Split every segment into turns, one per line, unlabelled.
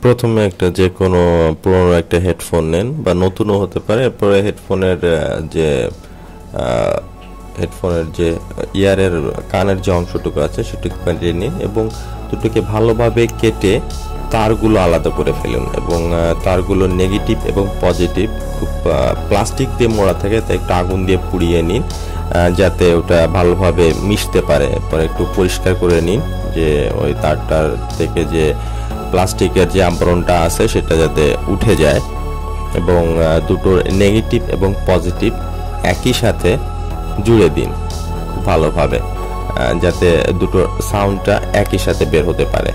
প্রথমে একটা যে কোনো পুরনো একটা হেডফোন নেন বা নতুনও হতে পারে। এরপরে হেডফোনের যে ইয়ারের কানের যে অংশটুকু আছে সেটুকু কেটে নিন এবং দুটোকে ভালোভাবে কেটে তারগুলো আলাদা করে ফেলুন এবং তারগুলো নেগেটিভ এবং পজিটিভ খুব প্লাস্টিক দিয়ে মোড়া থাকে, তাই একটু আগুন দিয়ে পুড়িয়ে নিন যাতে ওটা ভালোভাবে মিশতে পারে। এরপর একটু পরিষ্কার করে নিন যে ওই তারটার থেকে যে প্লাস্টিকের যে আবরণটা আছে সেটা যাতে উঠে যায় এবং দুটোর নেগেটিভ এবং পজিটিভ একই সাথে জুড়ে দিন খুব ভালোভাবে, যাতে দুটোর সাউন্ডটা একই সাথে বের হতে পারে।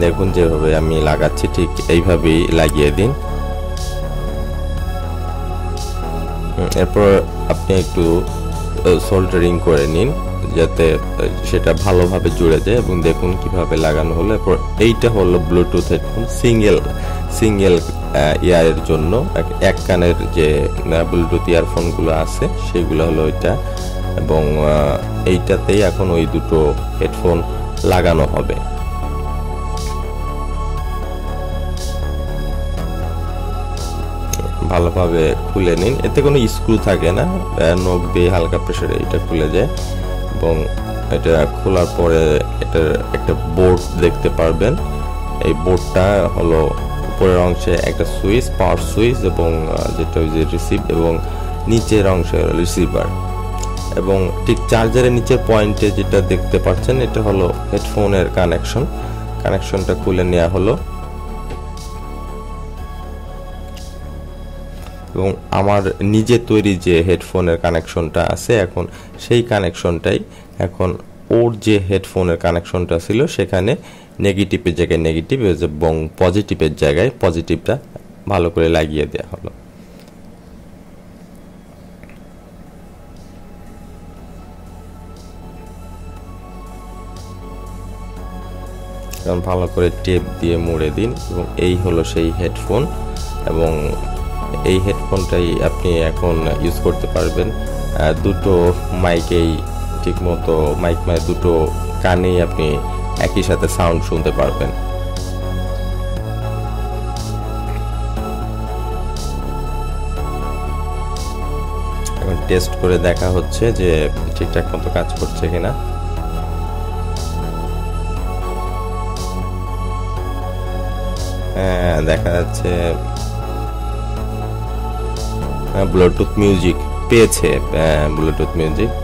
দেখুন যেভাবে আমি লাগাচ্ছি ঠিক এইভাবেই লাগিয়ে দিন। এরপর আপনি একটু সোল্ডারিং করে নিন যাতে সেটা ভালোভাবে জুড়ে যায় এবং দেখুন কিভাবে লাগানো হলো। এরপর এইটা হলো ব্লুটুথ হেডফোন সিঙ্গেল ইয়ারের জন্য। এক কানের যে ব্লুটুথ ইয়ারফোনগুলো আছে সেগুলো হলো এটা, এবং এইটাতেই এখন ওই দুটো হেডফোন লাগানো হবে। ভালোভাবে খুলে নিন, এতে কোনো স্ক্রু থাকে না, নখ দিয়ে হালকা প্রেসারে এটা খুলে যায় এবং এটা খোলার পরে এটার একটা বোর্ড দেখতে পারবেন। এই বোর্ডটা হলো উপরের অংশে একটা সুইচ, পাওয়ার সুইচ, এবং যেটা ওই যে রিসিভ, এবং নিচের অংশে রিসিভার, এবং ঠিক চার্জারের নিচের পয়েন্টে যেটা দেখতে পাচ্ছেন এটা হলো হেডফোনের কানেকশনটা খুলে নেওয়া হলো। এবং আমার নিজে তৈরি যে হেডফোনের কানেকশনটা আছে এখন সেই কানেকশনটাই এখন ওর যে হেডফোনের কানেকশনটা ছিল সেখানে নেগেটিভের জায়গায় নেগেটিভ এবং পজিটিভের জায়গায় পজিটিভটা ভালো করে লাগিয়ে দেওয়া হলো। এখন ভালো করে টেপ দিয়ে মুড়ে দিন এবং এই হলো সেই হেডফোন, এবং এই হেডফোনটাই আপনি এখন ইউজ করতে পারবেন দুটো মাইকেই ঠিকমতো, মানে দুটো কানেই আপনি একই সাথে সাউন্ড শুনতে পারবেন। এখন টেস্ট করে দেখা হচ্ছে যে ঠিকঠাক মতো কাজ করছে কিনা। দেখা যাচ্ছে ব্লুটুথ মিউজিক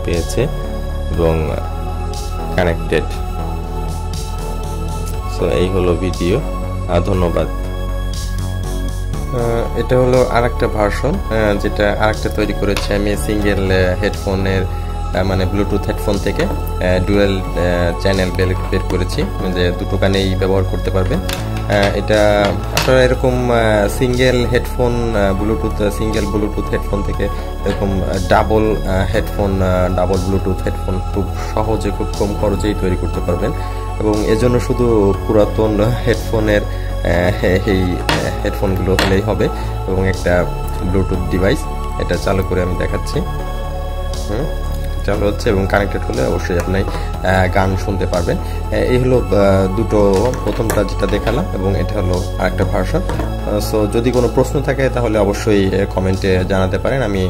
পেয়েছে এবং কানেক্টেড। সো এই হলো ভিডিও, ধন্যবাদ। এটা হলো আরেকটা ভার্সন, যেটা আরেকটা তৈরি করেছি আমি সিঙ্গেল হেডফোনের, মানে ব্লুটুথ হেডফোন থেকে ডুয়াল চ্যানেল বের করেছি, যে দুটো কানেই ব্যবহার করতে পারবেন। এটা আপনারা এরকম সিঙ্গেল ব্লুটুথ হেডফোন থেকে এরকম ডাবল ব্লুটুথ হেডফোন খুব সহজে, খুব কম খরচেই তৈরি করতে পারবেন। এবং এজন্য শুধু পুরাতন হেডফোনের এই হেডফোনগুলো হলেই হবে এবং একটা ব্লুটুথ ডিভাইস, এটা চালু করে আমি দেখাচ্ছি। চালু হচ্ছে এবং কানেক্টেড হলে অবশ্যই আপনি গান শুনতে পারবেন। এই হলো দুটো, প্রথমটা যেটা দেখালাম এবং এটা হলো আরেকটা ভার্সন। সো যদি কোনো প্রশ্ন থাকে তাহলে অবশ্যই কমেন্টে জানাতে পারেন, আমি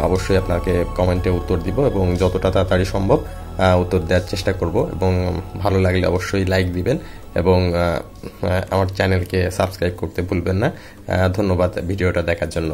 অবশ্যই আপনাকে কমেন্টে উত্তর দিব এবং যতটা তাড়াতাড়ি সম্ভব উত্তর দেওয়ার চেষ্টা করব। এবং ভালো লাগলে অবশ্যই লাইক দিবেন এবং আমার চ্যানেলকে সাবস্ক্রাইব করতে ভুলবেন না। ধন্যবাদ ভিডিওটা দেখার জন্য।